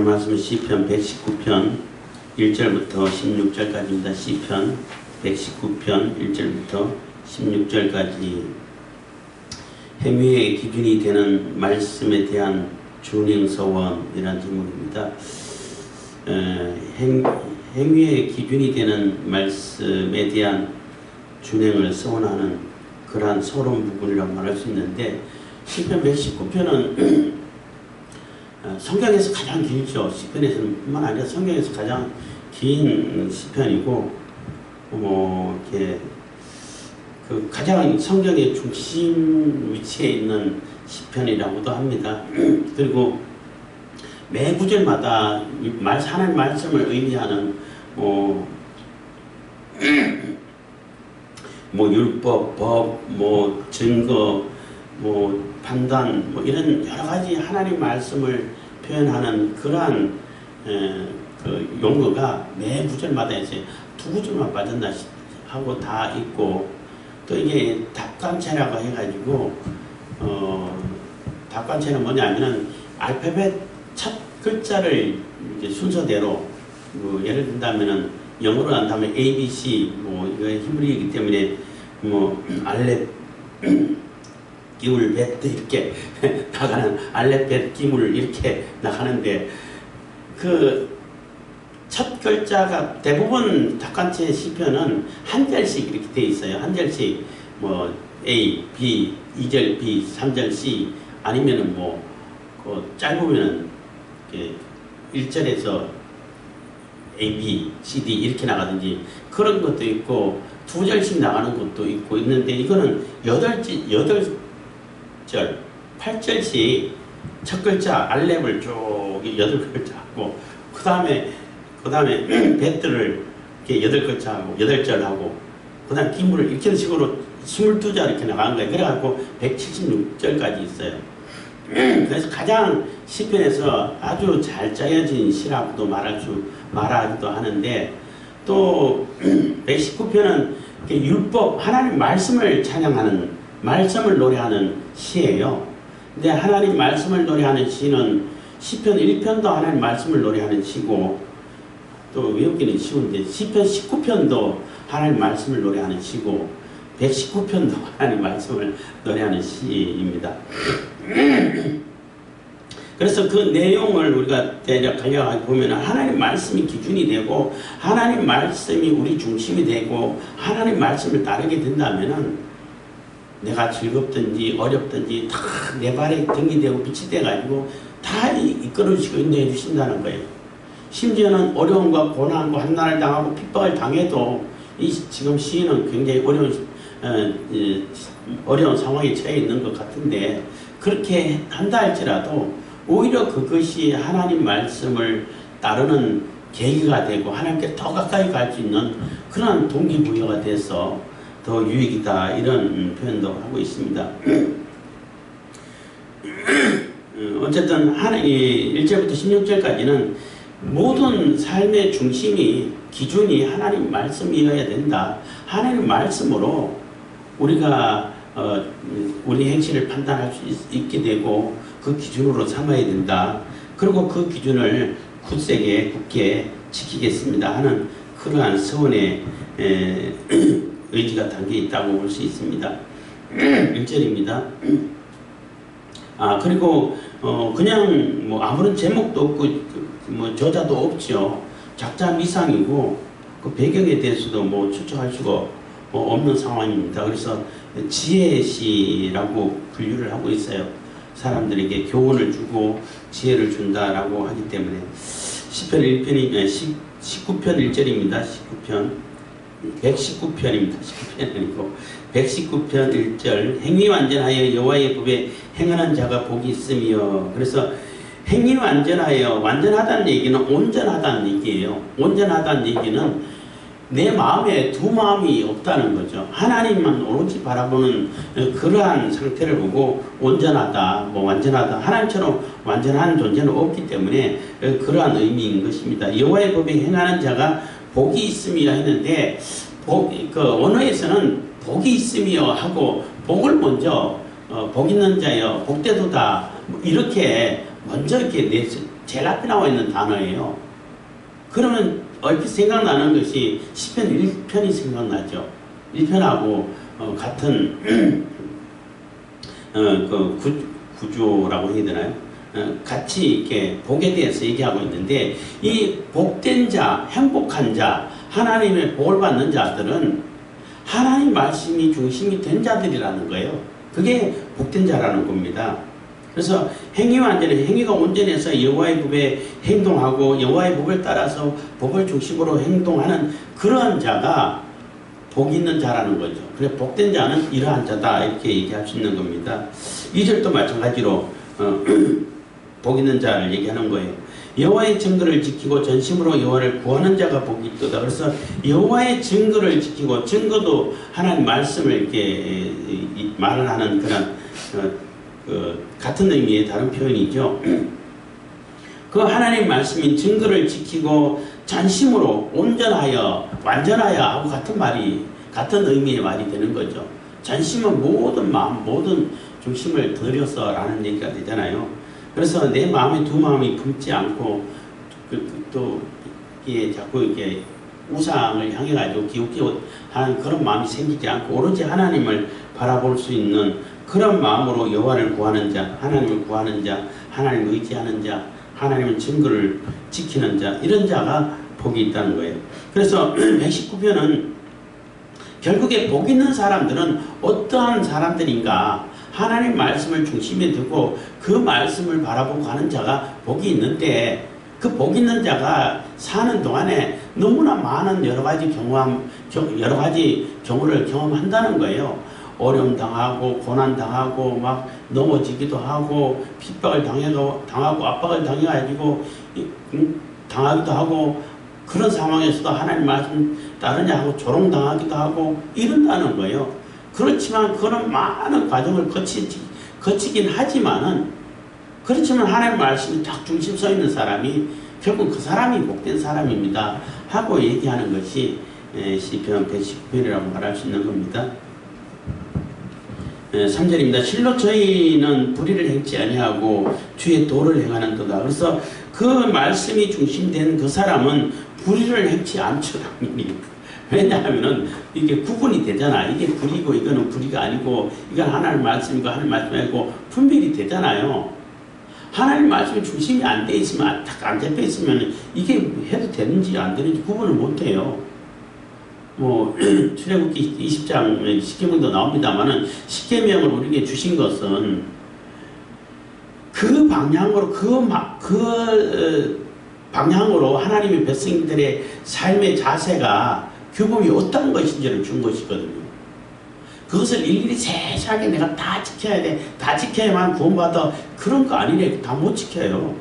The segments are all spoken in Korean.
말씀은 시편 119편 1절부터 16절까지입니다. 시편 119편 1절부터 16절까지 행위의 기준이 되는 말씀에 대한 준행서원이라는 제목입니다. 행위의 기준이 되는 말씀에 대한 준행을 서원하는 그러한 서론 부분이라고 말할 수 있는데, 시편 119편은 성경에서 가장 길죠. 시편에서는 뿐만 아니라 성경에서 가장 긴 시편이고, 이렇게 가장 성경의 중심 위치에 있는 시편이라고도 합니다. 그리고 매 구절마다 하나님 말씀을 의미하는 율법, 법, 증거, 판단, 이런 여러 가지 하나님 말씀을 표현하는 그러한 용어가 매 구절마다 이제 두 구절만 빠졌나 하고 다 있고, 또 이게 답관체라고 해가지고, 답관체는 뭐냐면은 알파벳 첫 글자를 이제 순서대로, 예를 든다면은 영어로 한다면 A, B, C, 이거 히브리이기 때문에 알렙, 기울, 벳 이렇게 나가는, 알렙, 벳, 기울 이렇게 나가는데, 그 첫 글자가 대부분 답관체 시편은 한 절씩 이렇게 돼 있어요. 한 절씩 A, B, 2절 B, 3절 C, 아니면은 짧으면은 1절에서 A, B, C, D 이렇게 나가든지 그런 것도 있고, 2절씩 나가는 것도 있고 있는데, 이거는 8절, 8절씩 첫 글자 알렙을 쭉 8글자 하고, 그 다음에 베트를 이렇게 8글자 하고 8절 하고, 그 다음에 기물을 이렇게 식으로 22절 이렇게 나가는 거예요. 그래갖고 176절까지 있어요. 그래서 가장 시편에서 아주 잘 짜여진 시라고도 말하기도 하는데, 또 119편은 율법, 하나님 말씀을 찬양하는, 말씀을 노래하는 시예요. 근데 하나님 말씀을 노래하는 시는 시편 1편도 하나님 말씀을 노래하는 시고, 또 외우기는 쉬운데 시편 19편도 하나님 말씀을 노래하는 시고, 119편도 하나님 말씀을 노래하는 시입니다. 그래서 그 내용을 우리가 대략하여 보면 하나님 말씀이 기준이 되고, 하나님 말씀이 우리 중심이 되고, 하나님 말씀을 따르게 된다면은 내가 즐겁든지 어렵든지 다 내 발에 등이 되고 빛이 돼가지고 다 이끌어주시고 인도해 주신다는 거예요. 심지어는 어려움과 고난과 한난을 당하고 핍박을 당해도, 지금 시인은 굉장히 어려운 상황에 처해 있는 것 같은데, 그렇게 한다 할지라도 오히려 그것이 하나님 말씀을 따르는 계기가 되고 하나님께 더 가까이 갈 수 있는 그런 동기부여가 돼서 더 유익이다, 이런 표현도 하고 있습니다. 어쨌든 1절부터 16절까지는 모든 삶의 중심이, 기준이 하나님 말씀이어야 된다. 하나님 말씀으로 우리가 우리 행실을 판단할 수 있게 되고 그 기준으로 삼아야 된다. 그리고 그 기준을 굳게 지키겠습니다 하는 그러한 서원의 의지가 담겨 있다고 볼 수 있습니다. 1절입니다. 그리고 그냥 아무런 제목도 없고 저자도 없죠. 작자 미상이고, 그 배경에 대해서도 추측할 수가 없는 상황입니다. 그래서 지혜시라고 분류를 하고 있어요. 사람들에게 교훈을 주고 지혜를 준다라고 하기 때문에. 시편 19편 1절입니다. 119편입니다. 19편이 아니고 119편 1절. 행위 완전하여 여호와의 법에 행하는 자가 복이 있으며. 그래서 행위 완전하여, 완전하다는 얘기는 온전하다는 얘기예요. 온전하다는 얘기는 내 마음에 두 마음이 없다는 거죠. 하나님만 오로지 바라보는 그러한 상태를 보고 온전하다, 완전하다, 하나님처럼 완전한 존재는 없기 때문에 그러한 의미인 것입니다. 여호와의 법에 행하는 자가 복이 있으며 했는데, 언어에서는 복이 있으며 하고 복을 먼저 복 있는 자여 복되도다 이렇게 먼저 이렇게 제일 앞에 나와 있는 단어예요. 그러면 얼핏 생각나는 것이 시편 1편이 생각나죠. 1편하고 같은 그 구조라고 해야 되나요? 같이 이렇게 복에 대해서 얘기하고 있는데, 이 복된 자, 행복한 자, 하나님의 복을 받는 자들은 하나님 말씀이 중심이 된 자들이라는 거예요. 그게 복된 자라는 겁니다. 그래서 행위와 완전히, 행위가 온전해서 여호와의 법에 행동하고 여호와의 법을 따라서 법을 중심으로 행동하는 그러한 자가 복 있는 자라는 거죠. 그래서 복된 자는 이러한 자다, 이렇게 얘기할 수 있는 겁니다. 2절도 마찬가지로 복 있는 자를 얘기하는 거예요. 여호와의 증거를 지키고 전심으로 여호와를 구하는 자가 복이 있도다. 그래서 여호와의 증거를 지키고, 증거도 하나님 말씀을 이렇게 말을 하는 그런 같은 의미의 다른 표현이죠. 그 하나님 말씀인 증거를 지키고 전심으로 온전하여 완전하여 하고 같은 의미의 말이 되는 거죠. 전심은 모든 마음, 모든 중심을 들여서 라는 얘기가 되잖아요. 그래서 내 마음에 두 마음이 품지 않고 또 이게 자꾸 이렇게 우상을 향해 가지고 기웃기웃 하는 그런 마음이 생기지 않고 오로지 하나님을 바라볼 수 있는 그런 마음으로 여호와를 구하는 자, 하나님을 구하는 자, 하나님을 의지하는 자, 하나님의 증거를 지키는 자, 이런 자가 복이 있다는 거예요. 그래서 119편은 결국에 복 있는 사람들은 어떠한 사람들인가, 하나님 말씀을 중심에 두고 그 말씀을 바라보고 가는 자가 복이 있는데, 그 복 있는 자가 사는 동안에 너무나 많은 여러 가지 경우를 경험한다는 거예요. 어려움 당하고 고난 당하고 막 넘어지기도 하고 핍박을 당하고 압박을 당해가지고 당하기도 하고, 그런 상황에서도 하나님 말씀 따르냐 하고 조롱당하기도 하고 이런다는 거예요. 그렇지만 그런 많은 과정을 거치긴 하지만은, 그렇지만 하나님 말씀이 딱 중심 서 있는 사람이 결국 그 사람이 복된 사람입니다 하고 얘기하는 것이 시편 119편이라고 말할 수 있는 겁니다. 3절입니다. 실로 저희는 불의를 행치 아니하고 주의 도를 행하는 도다. 그래서 그 말씀이 중심된 그 사람은 불의를 행치 않죠, 당연히. 왜냐하면은 이게 구분이 되잖아. 이게 불이고 이거는 불의가 아니고, 이건 하나님 말씀이고 하나님 말씀이 아니고 분별이 되잖아요. 하나님 말씀이 중심이 안 돼 있으면, 딱 안 잡혀 있으면 이게 해도 되는지 안 되는지 구분을 못 해요. 뭐 출애굽기 20장 십계명도 나옵니다만은, 십계명을 우리에게 주신 것은 그 방향으로 방향으로 하나님의 백성들의 삶의 자세가 규범이 어떤 것인지를 준 것이거든요. 그것을 일일이 세세하게 내가 다 지켜야 돼, 다 지켜야만 구원받아, 그런 거 아니래. 다 못 지켜요.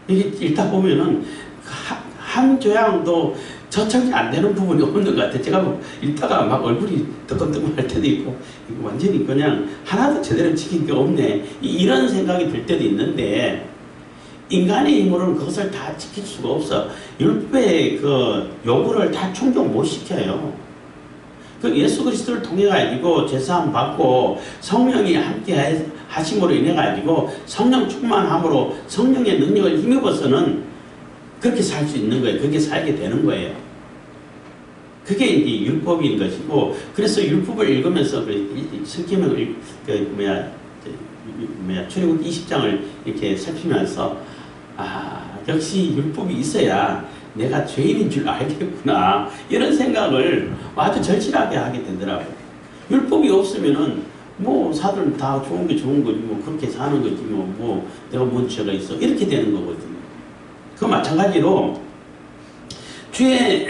이게 읽다 보면은 한 조항도 저촉이 안 되는 부분이 없는 것 같아요. 제가 뭐 읽다가 막 얼굴이 뜨끔뜨끔할 때도 있고, 완전히 그냥 하나도 제대로 지킨 게 없네, 이런 생각이 들 때도 있는데, 인간의 힘으로는 그것을 다 지킬 수가 없어. 율법의 그 요구를 다 충족 못 시켜요. 그 예수 그리스도를 통해 가지고 제사함 받고 성령이 함께 하심으로 인해 가지고 성령 충만함으로 성령의 능력을 힘입어서는 그렇게 살 수 있는 거예요. 그렇게 살게 되는 거예요. 그게 이제 율법인 것이고, 그래서 율법을 읽으면서 성경을 출애굽기 20장을 이렇게 살피면서, 역시 율법이 있어야 내가 죄인인 줄 알겠구나, 이런 생각을 아주 절실하게 하게 되더라고요. 율법이 없으면은 뭐 사들 다 좋은 게 좋은 거지, 뭐 그렇게 사는 거지, 뭐 내가 뭔 죄가 있어, 이렇게 되는 거거든요. 그 마찬가지로 주의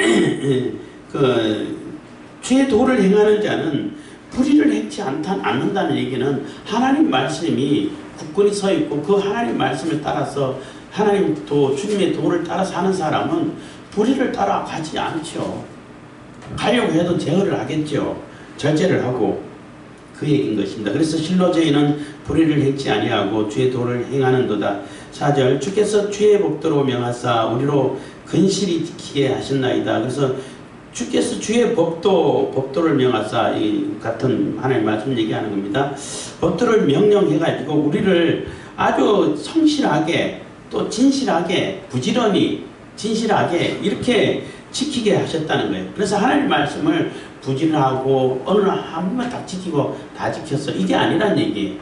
도를 행하는 자는 불의를 행치 않는다는 얘기는, 하나님 말씀이 굳건히 서 있고 그 하나님 말씀에 따라서 하나님 주님의 도를 따라 사는 사람은 불의를 따라 가지 않죠. 가려고 해도 제어를 하겠죠. 절제를 하고, 그 얘기인 것입니다. 그래서 실로 저희는 불의를 행치 아니하고 주의 도를 행하는도다. 4절, 주께서 주의 법도로 명하사 우리로 근실히 지키게 하셨나이다. 그래서 주께서 주의 법도를 명하사, 이 같은 하나님 말씀 얘기하는 겁니다. 법도를 명령해가지고 우리를 아주 성실하게 또 진실하게 부지런히 진실하게 이렇게 지키게 하셨다는 거예요. 그래서 하나님 말씀을 부지런하고 어느 날 한 번만 딱 지키고 다 지켰어. 이게 아니란 얘기예요.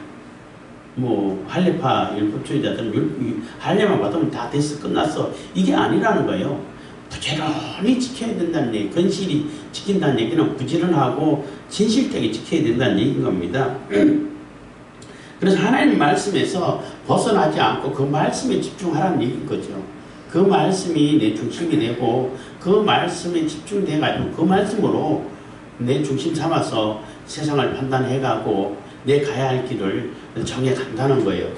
뭐 할례파 율법주의자들은 할례만 받으면 다 됐어 끝났어. 이게 아니라는 거예요. 부지런히 지켜야 된다는 얘기. 건실히 지킨다는 얘기는 부지런하고 진실되게 지켜야 된다는 얘기인 겁니다. 그래서 하나님 말씀에서 벗어나지 않고 그 말씀에 집중하라는 얘기인 거죠. 그 말씀이 내 중심이 되고 그 말씀에 집중돼 가지고 그 말씀으로 내 중심 삼아서 세상을 판단해가고 내 가야 할 길을 정해 간다는 거예요.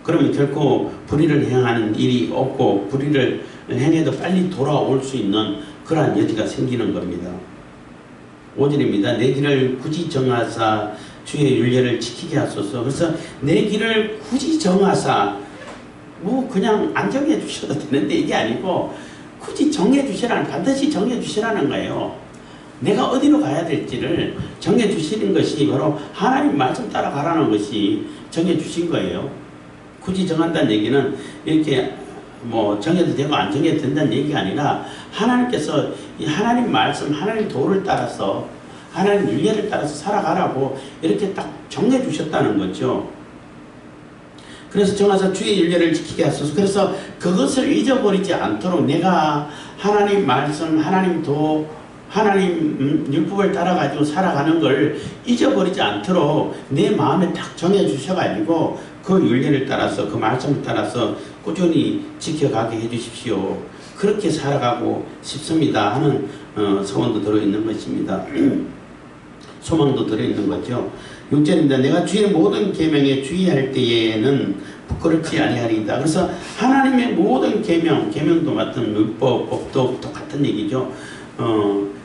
그러면 결코 불의를 행하는 일이 없고 불의를 행해도 빨리 돌아올 수 있는 그러한 여지가 생기는 겁니다. 5절입니다. 내 길을 굳이 정하사 주의 율례를 지키게 하소서. 그래서 내 길을 굳이 정하사 뭐 그냥 안 정해 주셔도 되는데 이게 아니고 굳이 정해 주시라는 반드시 정해 주시라는 거예요. 내가 어디로 가야 될지를 정해 주시는 것이 바로 하나님 말씀 따라가라는 것이 정해 주신 거예요. 굳이 정한다는 얘기는 이렇게 뭐 정해도 되고 안 정해도 된다는 얘기가 아니라 하나님께서 이 하나님 말씀, 하나님 도를 따라서 하나님 율례를 따라서 살아가라고 이렇게 딱 정해 주셨다는 거죠. 그래서 정하사 주의 율례를 지키게 하소서. 그래서 그것을 잊어버리지 않도록 내가 하나님 말씀, 하나님 도, 하나님 율법을 따라가지고 살아가는 걸 잊어버리지 않도록 내 마음에 딱 정해 주셔가지고 그 율례를 따라서 그 말씀을 따라서 꾸준히 지켜가게 해주십시오. 그렇게 살아가고 싶습니다 하는 소원도 들어있는 것입니다. 소망도 들어있는 거죠. 6절입니다. 내가 주의 모든 계명에 주의할 때에는 부끄럽지 아니하리이다. 그래서 하나님의 모든 계명도 같은 율법, 법도 똑같은 얘기죠.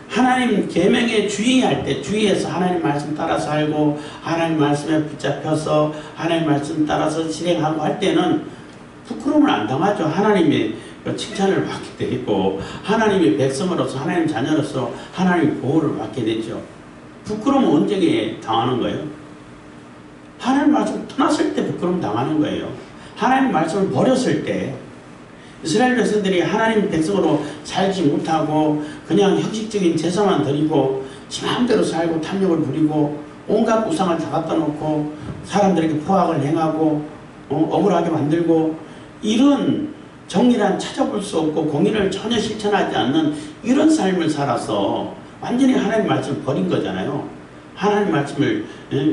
하나님 계명에 주의할 때 주의해서 하나님 말씀 따라 살고 하나님 말씀에 붙잡혀서 하나님 말씀 따라서 실행하고 할 때는 부끄러움을 안 당하죠. 하나님의 칭찬을 받게 되고 하나님의 백성으로서 하나님 자녀로서 하나님의 보호를 받게 되죠. 부끄러움은 언제 당하는 거예요? 하나님 말씀 떠났을 때 부끄러움 당하는 거예요. 하나님 말씀을 버렸을 때 이스라엘 백성들이 하나님 백성으로 살지 못하고 그냥 형식적인 제사만 드리고 지 마음대로 살고 탐욕을 부리고 온갖 우상을 다 갖다 놓고 사람들에게 포악을 행하고 억울하게 만들고 이런 정의란 찾아볼 수 없고 공의를 전혀 실천하지 않는 이런 삶을 살아서 완전히 하나님 말씀을 버린 거잖아요. 하나님 말씀을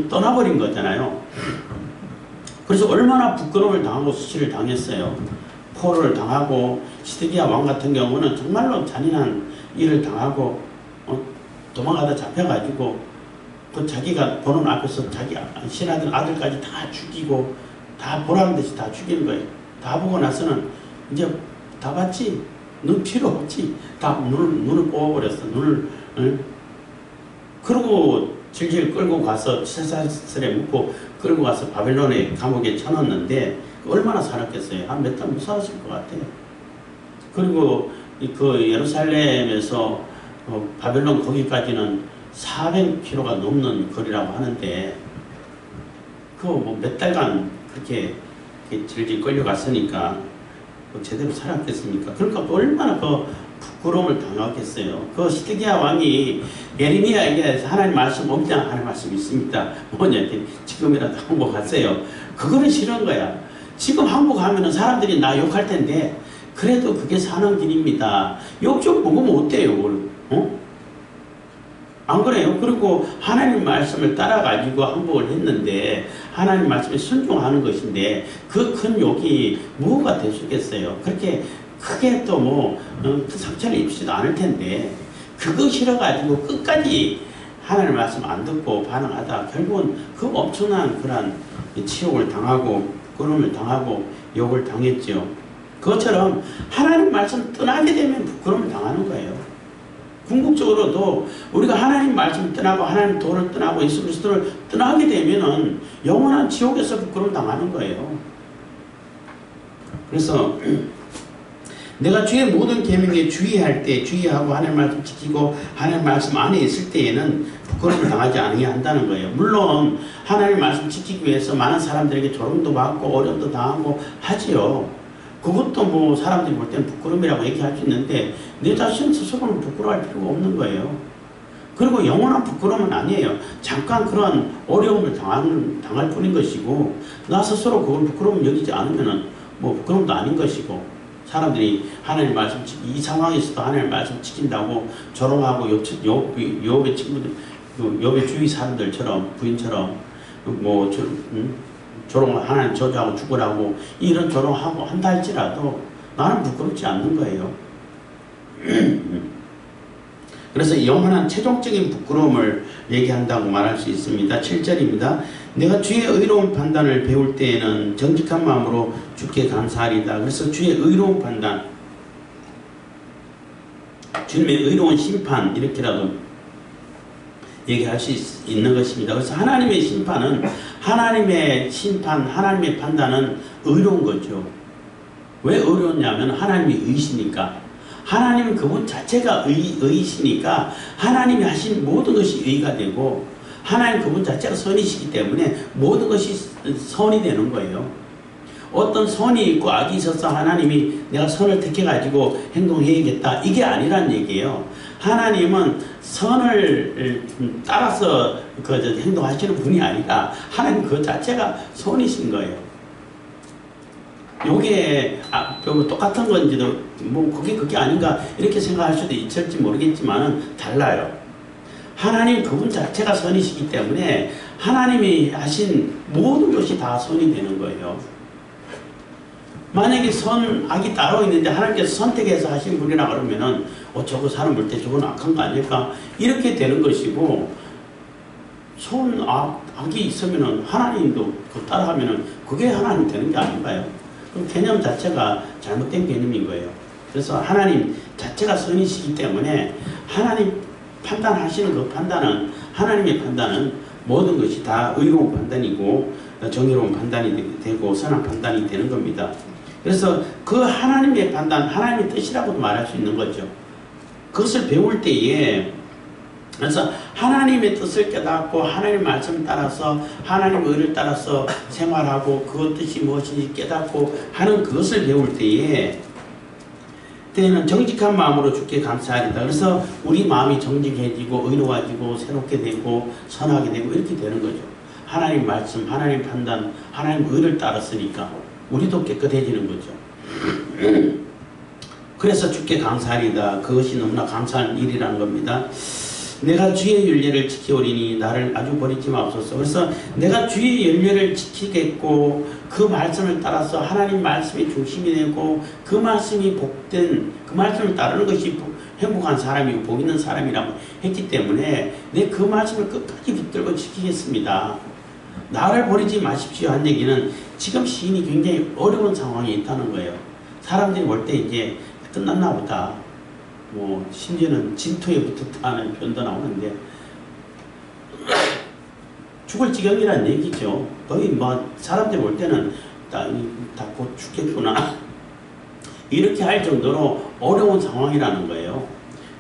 떠나버린 거잖아요. 그래서 얼마나 부끄러움을 당하고 수치를 당했어요. 포로를 당하고 시드기야 왕 같은 경우는 정말로 잔인한 일을 당하고 도망가다 잡혀가지고 그 자기가 보는 앞에서 자기 신하들 아들까지 다 죽이고 다 보라는 듯이 다 죽이는 거예요. 다 보고 나서는 이제 다 봤지? 눈 필요 없지? 다 눈을 뽑아버렸어. 그러고 질질 끌고 가서 쇠사슬에 묶고 끌고 가서 바벨론의 감옥에 쳐넣었는데 얼마나 살았겠어요? 한 몇 달 무사했을 것 같아요. 그리고 그 예루살렘에서 바벨론 거기까지는 400km가 넘는 거리라고 하는데 그 뭐 몇 달간 그렇게 질질 끌려갔으니까 제대로 살았겠습니까? 그러니까 얼마나 그 부끄러움을 당하겠어요. 그 시드기야 왕이 예레미야에게 하나님 말씀 없냐? 하나님 말씀 있습니다. 뭐냐? 지금이라도 항복하세요. 그거는 싫은 거야. 지금 항복하면 사람들이 나 욕할 텐데 그래도 그게 사는 길입니다. 욕 좀 먹으면 어때요? 안 그래요? 그리고 하나님 말씀을 따라가지고 항복을 했는데 하나님 말씀에 순종하는 것인데 그 큰 욕이 뭐가 될 수 있겠어요? 그렇게 크게 또 뭐 상처를 입지도 않을 텐데 그거 싫어가지고 끝까지 하나님 말씀 안 듣고 반응하다 결국은 그 엄청난 그런 치욕을 당하고 부끄러움을 당하고 욕을 당했죠. 그것처럼 하나님 말씀 떠나게 되면 부끄러움을 당하는 거예요. 궁극적으로도 우리가 하나님 말씀을 떠나고 하나님 도를 떠나고 예수 그리스도를 떠나게 되면은 영원한 지옥에서 부끄러움 당하는 거예요. 그래서 내가 주의 모든 계명에 주의할 때 주의하고 하나님 말씀 지키고 하나님 말씀 안에 있을 때에는 부끄러움을 당하지 않아야 한다는 거예요. 물론 하나님 말씀 지키기 위해서 많은 사람들에게 조롱도 받고 어려움도 당하고 하지요. 그것도 뭐 사람들이 볼 때는 부끄러움이라고 얘기할 수 있는데 내 자신 스스로는 부끄러워할 필요가 없는 거예요. 그리고 영원한 부끄러움은 아니에요. 잠깐 그런 어려움을 당할 뿐인 것이고 나 스스로 그걸 부끄러움 여기지 않으면은 뭐 부끄러움도 아닌 것이고 사람들이 하나님 말씀 이 상황에서도 하나님 말씀 지킨다고 조롱하고 욥의 친구들 욥의 주위 사람들처럼 부인처럼 뭐 조롱을 하나님 저주하고 죽으라고 이런 조롱하고 한다 할지라도 나는 부끄럽지 않는 거예요. 그래서 영원한 최종적인 부끄러움을 얘기한다고 말할 수 있습니다. 7절입니다. 내가 주의 의로운 판단을 배울 때에는 정직한 마음으로 주께 감사하리다. 그래서 주의 의로운 판단, 주님의 의로운 심판 이렇게라도 얘기할 수 있는 것입니다. 그래서 하나님의 심판은 하나님의 심판, 하나님의 판단은 의로운 거죠. 왜 의로웠냐면 하나님이 의시니까. 하나님은 그분 자체가 의이시니까 하나님이 하신 모든 것이 의가 되고 하나님 그분 자체가 선이시기 때문에 모든 것이 선이 되는 거예요. 어떤 선이 있고 악이 있어서 하나님이 내가 선을 택해가지고 행동해야겠다 이게 아니란 얘기예요. 하나님은 선을 따라서 행동하시는 분이 아니라 하나님 그 자체가 선이신 거예요. 요게 똑같은 건지도 뭐 그게 아닌가 이렇게 생각할 수도 있을지 모르겠지만은 달라요. 하나님 그분 자체가 선이시기 때문에 하나님이 하신 모든 것이 다 선이 되는 거예요. 만약에 악이 따로 있는데 하나님께서 선택해서 하신 분이라 그러면은 저거 사람 볼 때 저건 악한 거 아닐까 이렇게 되는 것이고 악이 있으면은 하나님도 따라하면은 그게 하나님 되는 게 아닌가요? 개념 자체가 잘못된 개념인 거예요. 그래서 하나님 자체가 선이시기 때문에 하나님 판단하시는 그 판단은 하나님의 판단은 모든 것이 다 의로운 판단이고 정의로운 판단이 되고 선한 판단이 되는 겁니다. 그래서 그 하나님의 판단, 하나님의 뜻이라고도 말할 수 있는 거죠. 그것을 배울 때에 그래서 하나님의 뜻을 깨닫고 하나님의 말씀을 따라서 하나님의 의를 따라서 생활하고 그 뜻이 무엇인지 깨닫고 하는 그것을 배울 때에는 정직한 마음으로 주께 감사하리다. 그래서 우리 마음이 정직해지고 의로워지고 새롭게 되고 선하게 되고 이렇게 되는 거죠. 하나님 말씀, 하나님 판단, 하나님 의를 따랐으니까 우리도 깨끗해지는 거죠. 그래서 주께 감사하리다. 그것이 너무나 감사한 일이라는 겁니다. 내가 주의 윤례를 지키오리니 나를 아주 버리지 마옵소서. 그래서 내가 주의 윤례를 지키겠고 그 말씀을 따라서 하나님 말씀이 중심이 되고 그 말씀이 복된 그 말씀을 따르는 것이 행복한 사람이고 복 있는 사람이라고 했기 때문에 내 그 말씀을 끝까지 붙들고 지키겠습니다. 나를 버리지 마십시오 한 얘기는 지금 시인이 굉장히 어려운 상황에 있다는 거예요. 사람들이 볼 때 이제 끝났나 보다. 뭐 심지어는 진토에 붙었다는 표현도 나오는데 죽을 지경이라는 얘기죠. 거의 뭐 사람들이 볼 때는 다 곧 죽겠구나 이렇게 할 정도로 어려운 상황이라는 거예요.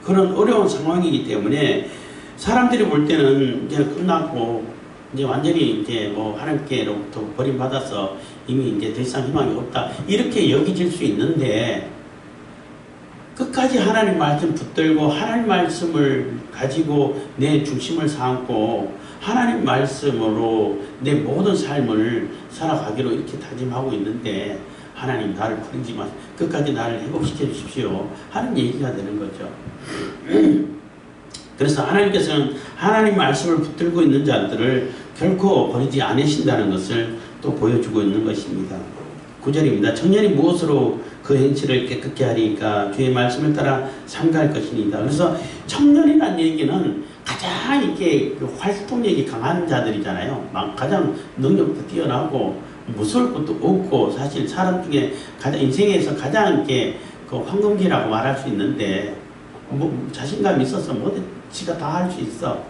그런 어려운 상황이기 때문에 사람들이 볼 때는 이제 끝났고 이제 완전히 이제 뭐 하나님께로부터 버림받아서 이미 이제 더 이상 희망이 없다 이렇게 여겨질 수 있는데 끝까지 하나님 말씀 붙들고 하나님 말씀을 가지고 내 중심을 삼고 하나님 말씀으로 내 모든 삶을 살아가기로 이렇게 다짐하고 있는데 하나님 나를 버리지 마시고 끝까지 나를 회복시켜 주십시오 하는 얘기가 되는 거죠. 그래서 하나님께서는 하나님 말씀을 붙들고 있는 자들을 결코 버리지 않으신다는 것을 또 보여주고 있는 것입니다. 9절입니다. 청년이 무엇으로 그 행실을 깨끗게 하리까 주의 말씀을 따라 삼가할 것이니이다. 그래서 청년이라는 얘기는 가장 이렇게 그 활동력이 강한 자들이잖아요. 가장 능력도 뛰어나고 무서울 것도 없고 사실 사람 중에 가장 인생에서 가장 이렇게 그 황금기라고 말할 수 있는데 뭐 자신감이 있어서 뭐든 지가 다 할 수 있어.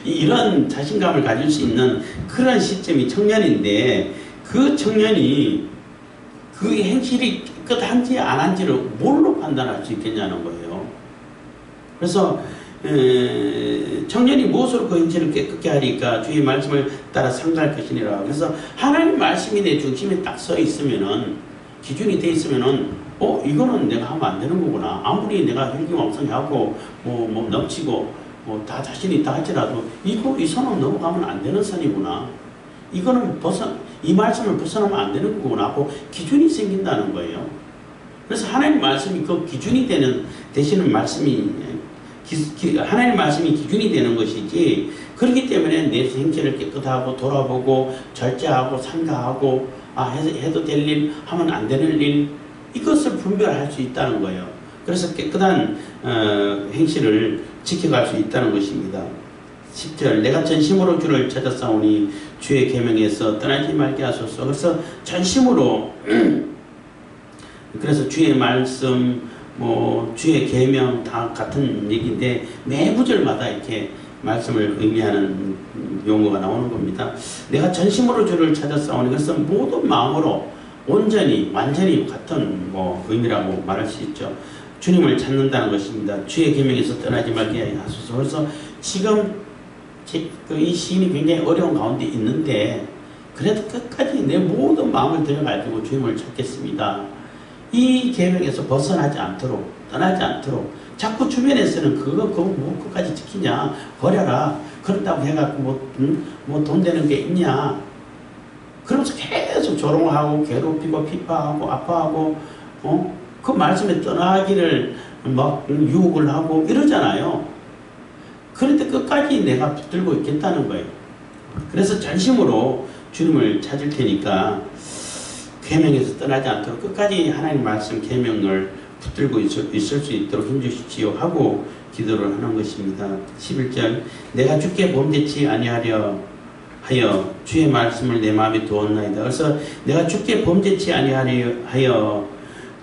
이런 자신감을 가질 수 있는 그런 시점이 청년인데 그 청년이 그 행실이 깨끗한지 안 한지를 뭘로 판단할 수 있겠냐는 거예요. 그래서 청년이 무엇으로 그 행실을 깨끗게 하리까? 주의 말씀을 따라 상달할 것이니라. 그래서 하나님 말씀이 내 중심에 딱 서 있으면은, 기준이 돼 있으면은, 이거는 내가 하면 안 되는 거구나. 아무리 내가 혈기왕성하고 뭐 넘치고 다 자신 있다 할지라도 이 선은 넘어가면 안 되는 선이구나. 이거는 이 말씀을 벗어나면 안 되는 거구나 하고 기준이 생긴다는 거예요. 그래서 하나님 말씀이 그 기준이 되시는 말씀이 하나님 말씀이 기준이 되는 것이지, 그렇기 때문에 내 생체를 깨끗하고 돌아보고 절제하고 삼가하고 해도 될 일, 하면 안 되는 일, 이것을 분별할 수 있다는 거예요. 그래서 깨끗한 행실을 지켜갈 수 있다는 것입니다. 10절, 내가 전심으로 주를 찾았사오니 주의 계명에서 떠나지 말게 하소서. 그래서 전심으로 그래서 주의 말씀, 주의 계명 다 같은 얘기인데 매 구절마다 이렇게 말씀을 의미하는 용어가 나오는 겁니다. 내가 전심으로 주를 찾았사오니, 그래서 모든 마음으로 온전히 완전히 같은 의미라고 말할 수 있죠. 주님을 찾는다는 것입니다. 주의 계명에서 떠나지 말게 하소서. 그래서 지금 이 시인이 굉장히 어려운 가운데 있는데, 그래도 끝까지 내 모든 마음을 들여가지고 주님을 찾겠습니다. 이 계명에서 벗어나지 않도록, 떠나지 않도록. 자꾸 주변에서는 그거 끝까지 지키냐, 버려라, 그런다고 해갖고 돈 되는 게 있냐, 그러면서 계속 조롱하고 괴롭히고 비판하고 아파하고 그 말씀에 떠나기를 막 유혹을 하고 이러잖아요. 그런데 끝까지 내가 붙들고 있겠다는 거예요. 그래서 전심으로 주님을 찾을 테니까 계명에서 떠나지 않도록 끝까지 하나님 말씀 계명을 붙들고 있을 수 있도록 힘주십시오 하고 기도를 하는 것입니다. 11절, 내가 주께 범죄치 아니하려 하여 주의 말씀을 내 마음에 두었나이다. 그래서 내가 주께 범죄치 아니하여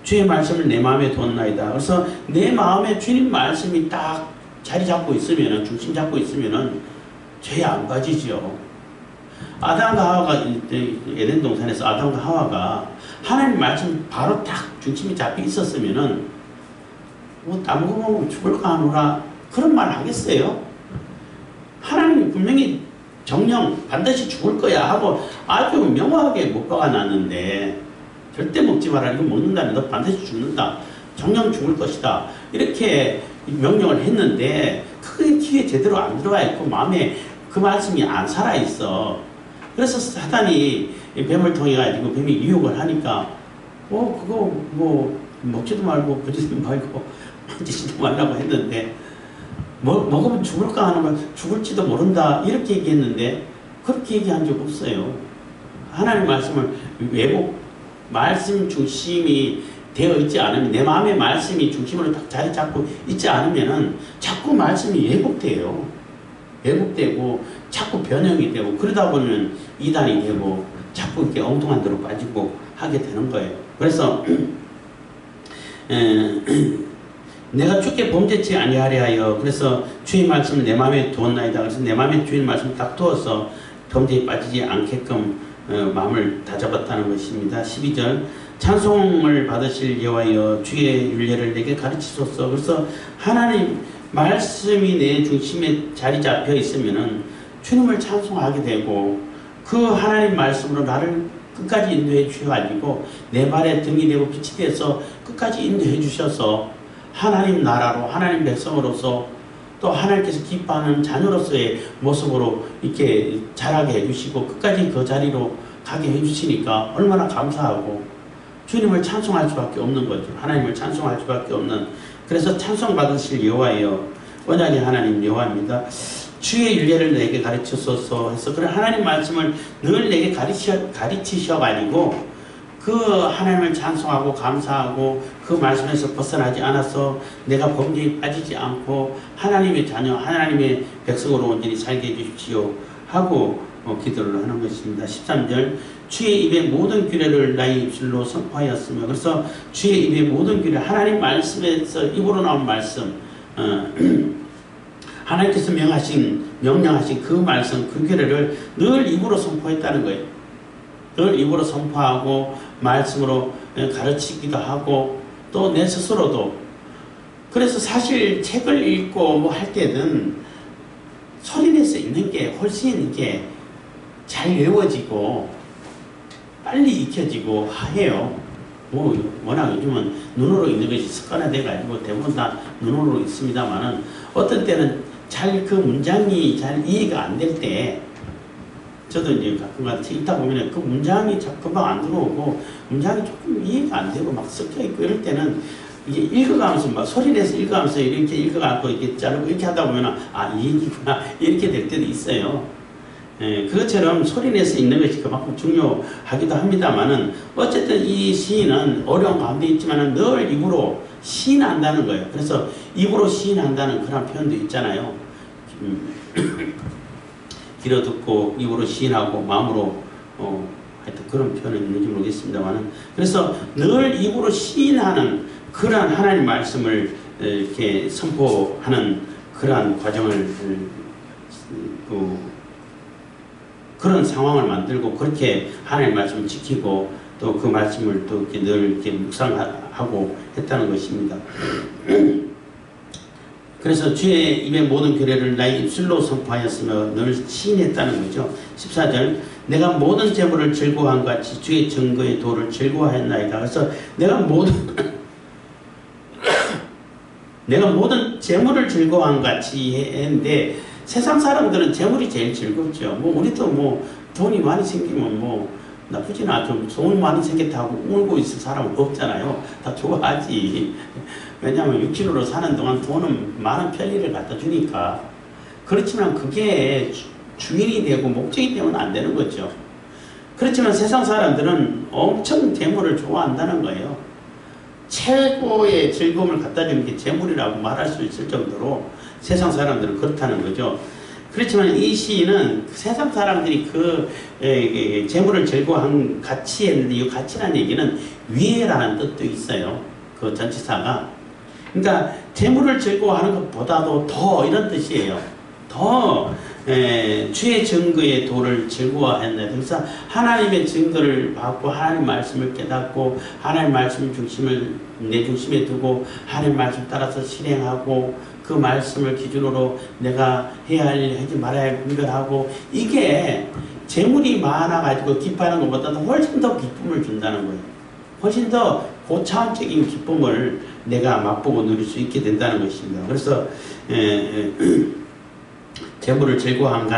주의 말씀을 내 마음에 두었나이다. 그래서 내 마음에 주님 말씀이 딱 자리 잡고 있으면은, 중심 잡고 있으면은 죄 안 빠지죠. 아담과 하와가 에덴 동산에서 아담과 하와가 하나님 말씀 바로 딱 중심이 잡혀 있었으면은 나무 먹으면 죽을까 하노라 그런 말 하겠어요? 하나님이 분명히 정령 반드시 죽을 거야 하고 아주 명확하게 못 박아놨는데, 절대 먹지 마라, 이거 먹는다면 너 반드시 죽는다, 정령 죽을 것이다, 이렇게 명령을 했는데 그게 귀에 제대로 안 들어가 있고 마음에 그 말씀이 안 살아있어. 그래서 사단이 뱀을 통해 가지고 뱀이 유혹을 하니까 그거 먹지도 말고 부지도 말고 만지지도 말라고 했는데 먹으면 죽을까 하는 걸 죽을지도 모른다 이렇게 얘기했는데 그렇게 얘기한 적 없어요. 하나님 말씀을 말씀 중심이 되어 있지 않으면, 내 마음의 말씀이 중심으로 딱 자리 잡고 있지 않으면은 자꾸 말씀이 왜곡돼요. 왜곡되고 자꾸 변형이 되고, 그러다 보면 이단이 되고 자꾸 이렇게 엉뚱한 데로 빠지고 하게 되는 거예요. 그래서 내가 주께 범죄치 아니하려 하여, 그래서 주의 말씀을 내 마음에 두었나이다. 그래서 내 마음에 주의 말씀을 딱 두어서 범죄에 빠지지 않게끔 마음을 다잡았다는 것입니다. 12절, 찬송을 받으실 여호와여 주의 율례를 내게 가르치소서. 그래서 하나님 말씀이 내 중심에 자리 잡혀 있으면은 주님을 찬송하게 되고, 그 하나님 말씀으로 나를 끝까지 인도해 주셔가지고 내 발에 등이 되고 빛이 돼서 끝까지 인도해 주셔서 하나님 나라로, 하나님 백성으로서, 또 하나님께서 기뻐하는 자녀로서의 모습으로 이렇게 자라게 해주시고 끝까지 그 자리로 가게 해주시니까 얼마나 감사하고 주님을 찬송할 수밖에 없는 거죠. 하나님을 찬송할 수밖에 없는. 그래서 찬송 받으실 여호와여, 언약의 하나님 여호와입니다. 주의 율례를 내게 가르치소서 해서, 그래 하나님 말씀을 늘 내게 가르치셔가지고 그 하나님을 찬송하고 감사하고 그 말씀에서 벗어나지 않아서 내가 범죄에 빠지지 않고 하나님의 자녀, 하나님의 백성으로 온전히 살게 해주십시오 하고 기도를 하는 것입니다. 13절, 주의 입의 모든 규례를 나의 입술로 선포하였으며, 그래서 주의 입의 모든 규례, 하나님 말씀에서 입으로 나온 말씀, 하나님께서 명령하신 그 말씀, 그 규례를 늘 입으로 선포했다는 거예요. 늘 입으로 선포하고 말씀으로 가르치기도 하고 또 내 스스로도. 그래서 사실 책을 읽고 뭐 할 때는 소리내서 읽는 게 훨씬 이게 잘 외워지고 빨리 익혀지고 해요. 뭐 워낙 요즘은 눈으로 읽는 것이 습관화돼 가지고 대부분 다 눈으로 읽습니다만은 어떤 때는 잘 그 문장이 잘 이해가 안 될 때 저도 이제 가끔가다 책 읽다 보면 그 문장이 금방 안 들어오고 문장이 조금 이해가 안 되고 막 섞여 있고 이럴 때는 이게 읽어가면서 막 소리내서 읽어가면서 이렇게 읽어가고 이렇게 자르고 이렇게 하다 보면 아, 이 얘기구나 이렇게 될 때도 있어요. 그것처럼 소리내서 읽는 것이 그만큼 중요하기도 합니다만은 어쨌든 이 시인은 어려운 가운데 있지만은 늘 입으로 시인한다는 거예요. 그래서 입으로 시인한다는 그런 표현도 있잖아요. 귀로 듣고 입으로 시인하고 마음으로 하여튼 그런 표현은 있는지 모르겠습니다만은 그래서 늘 입으로 시인하는 그러한 하나님 말씀을 이렇게 선포하는 그러한 과정을 그런 상황을 만들고 그렇게 하나님 말씀을 지키고 또 그 말씀을 또 이렇게 늘 이렇게 묵상하고 했다는 것입니다. 그래서 주의 입의 모든 규례를 나의 입술로 선포하였으며 늘 시인했다는 거죠. 14절 내가 모든 재물을 즐거워한 같이 주의 증거의 도를 즐거워하였나이다. 그래서 내가 모든 재물을 즐거워한 같이 했는데 세상 사람들은 재물이 제일 즐겁죠. 뭐 우리도 뭐 돈이 많이 생기면 뭐 나쁘진 않죠. 돈 많이 생겼다고 울고 있을 사람은 없잖아요. 다 좋아하지. 왜냐하면 육신으로 사는 동안 돈은 많은 편리를 갖다 주니까. 그렇지만 그게 주인이 되고 목적이 되면 안 되는 거죠. 그렇지만 세상 사람들은 엄청 재물을 좋아한다는 거예요. 최고의 즐거움을 갖다 주는 게 재물이라고 말할 수 있을 정도로 세상 사람들은 그렇다는 거죠. 그렇지만 이 시인은 세상 사람들이 그 재물을 즐거워한 같이 했는데 이 가치라는 얘기는 위에라는 뜻도 있어요. 그 전치사가. 그러니까 재물을 즐거워하는 것보다도 더 이런 뜻이에요. 더 주의 증거의 도를 즐거워했네. 그래서 하나님의 증거를 받고 하나님 말씀을 깨닫고 하나님 말씀 중심을 내 중심에 두고 하나님 말씀 따라서 실행하고 그 말씀을 기준으로 내가 해야 할 일 하지 말아야 할 분별하고 이게 재물이 많아가지고 기뻐하는 것보다도 훨씬 더 기쁨을 준다는 거예요. 훨씬 더 고차원적인 기쁨을 내가 맛보고 누릴 수 있게 된다는 것입니다. 그래서 재물을 즐거워함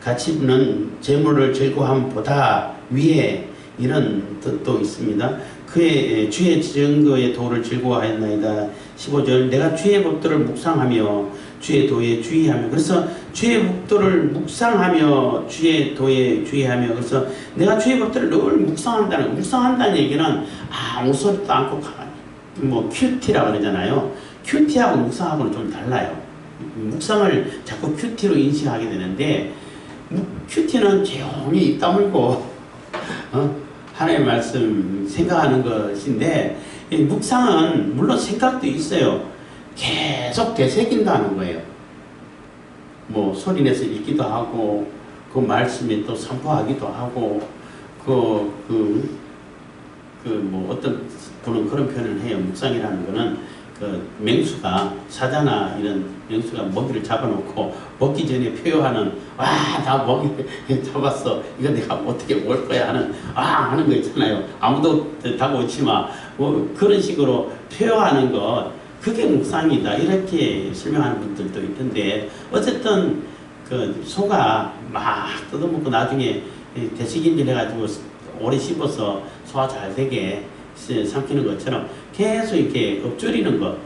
가치는 재물을 즐거워함보다 위에 이런 뜻도 있습니다. 그의 주의 증거의 도를 즐거워하였나이다. 15절 내가 주의 법도를 묵상하며 주의 도에 주의하며 그래서 주의 법도를 묵상하며 주의 도에 주의하며 그래서 내가 주의 법도를 늘 묵상한다는 얘기는 아무 소리도 않고 뭐 큐티라고 그러잖아요. 큐티하고 묵상하고는 좀 달라요. 묵상을 자꾸 큐티로 인식하게 되는데 큐티는 조용히 입 다물고 하나님의 말씀 생각하는 것인데 묵상은 물론 생각도 있어요. 계속 되새긴다는 거예요. 뭐 소리내서 읽기도 하고 그 말씀에 또 선포하기도 하고 뭐 어떤 분은 그런 표현을 해요. 묵상이라는 거는 그 맹수가 사자나 이런 맹수가 먹이를 잡아놓고 먹기 전에 표효하는 나 먹이 잡았어 이거 내가 어떻게 먹을 거야 하는 거 있잖아요. 아무도 다가오지 마 뭐 그런 식으로 표효하는 것 그게 묵상이다 이렇게 설명하는 분들도 있던데 어쨌든 그 소가 막 뜯어먹고 나중에 되새김질 해가지고 오래 씹어서 소화 잘 되게 삼키는 것처럼 계속 이렇게 엎조리는 것,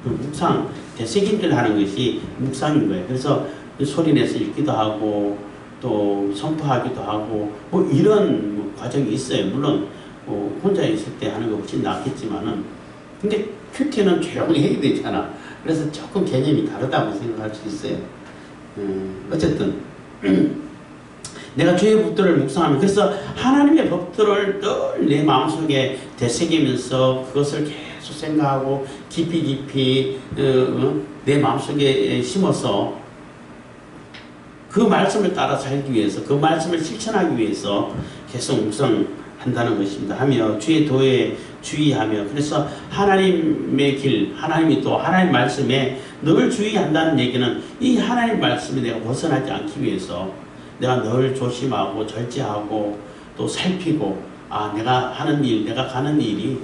그 묵상, 되새김질 하는 것이 묵상인 거예요. 그래서 소리내서 읽기도 하고 또 선포하기도 하고 뭐 이런 뭐 과정이 있어요. 물론 혼자 있을 때 하는 거 훨씬 낫겠지만은 근데 큐티는 조용히 해야 되잖아. 그래서 조금 개념이 다르다고 생각할 수 있어요. 어쨌든 내가 주의 법도를 묵상하면 그래서 하나님의 법도를 늘 내 마음속에 되새기면서 그것을 계속 생각하고 깊이 내 마음속에 심어서 그 말씀을 따라 살기 위해서 그 말씀을 실천하기 위해서 계속 묵상할 한다는 것입니다. 하며 주의 도에 주의하며, 그래서 하나님의 길, 하나님이 또 하나님 말씀에 늘 주의한다는 얘기는 이 하나님 말씀에 내가 벗어나지 않기 위해서 내가 늘 조심하고 절제하고 또 살피고, 내가 하는 일, 내가 가는 일이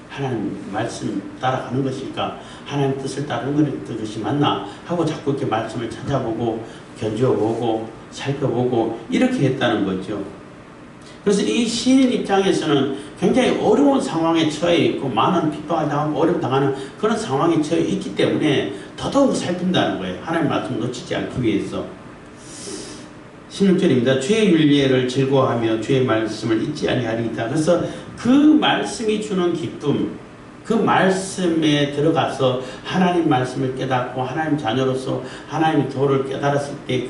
하나님 말씀 따라가는 것일까, 하나님 뜻을 따르는 것이 맞나 하고 자꾸 이렇게 말씀을 찾아보고 견주어보고 살펴보고 이렇게 했다는 거죠. 그래서 이 시인 입장에서는 굉장히 어려운 상황에 처해 있고 많은 핍박을 당하고 어려움 당하는 그런 상황에 처해 있기 때문에 더더욱 살핀다는 거예요. 하나님 말씀 놓치지 않기 위해서. 16절입니다. 주의 윤례를 즐거워하며 주의 말씀을 잊지 아니하리이다. 그래서 그 말씀이 주는 기쁨, 그 말씀에 들어가서 하나님 말씀을 깨닫고 하나님 자녀로서 하나님의 도를 깨달았을 때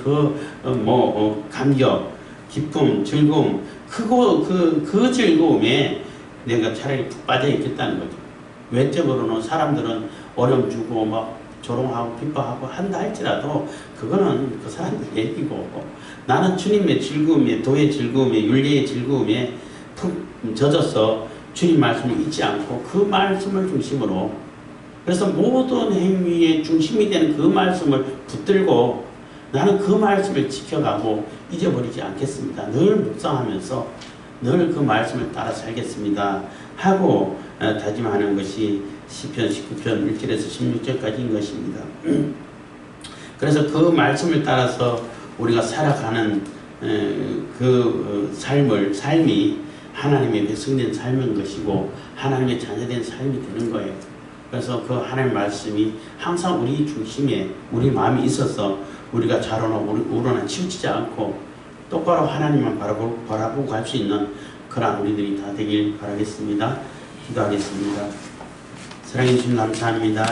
감격, 기쁨, 즐거움, 그 즐거움에 내가 차라리 푹 빠져 있겠다는 거죠. 외적으로는 사람들은 어려움 주고 막 조롱하고 핍박하고 한다 할지라도 그거는 그 사람들 얘기고, 나는 주님의 즐거움에, 도의 즐거움에, 윤례의 즐거움에 푹 젖어서 주님 말씀을 잊지 않고 그 말씀을 중심으로, 그래서 모든 행위의 중심이 되는 그 말씀을 붙들고 나는 그 말씀을 지켜가고 잊어버리지 않겠습니다. 늘 묵상하면서 늘 그 말씀을 따라 살겠습니다 하고 다짐하는 것이 시편 19편 1절에서 16절까지인 것입니다. 그래서 그 말씀을 따라서 우리가 살아가는 그 삶이 하나님의 백성된 삶인 것이고 하나님의 자녀된 삶이 되는 거예요. 그래서 그 하나님 말씀이 항상 우리 중심에 우리 마음이 있어서 우리가 좌로나 우로나 치우치지 않고 똑바로 하나님만 바라보고 갈 수 있는 그런 우리들이 다 되길 바라겠습니다. 기도하겠습니다. 사랑해 주님 감사합니다.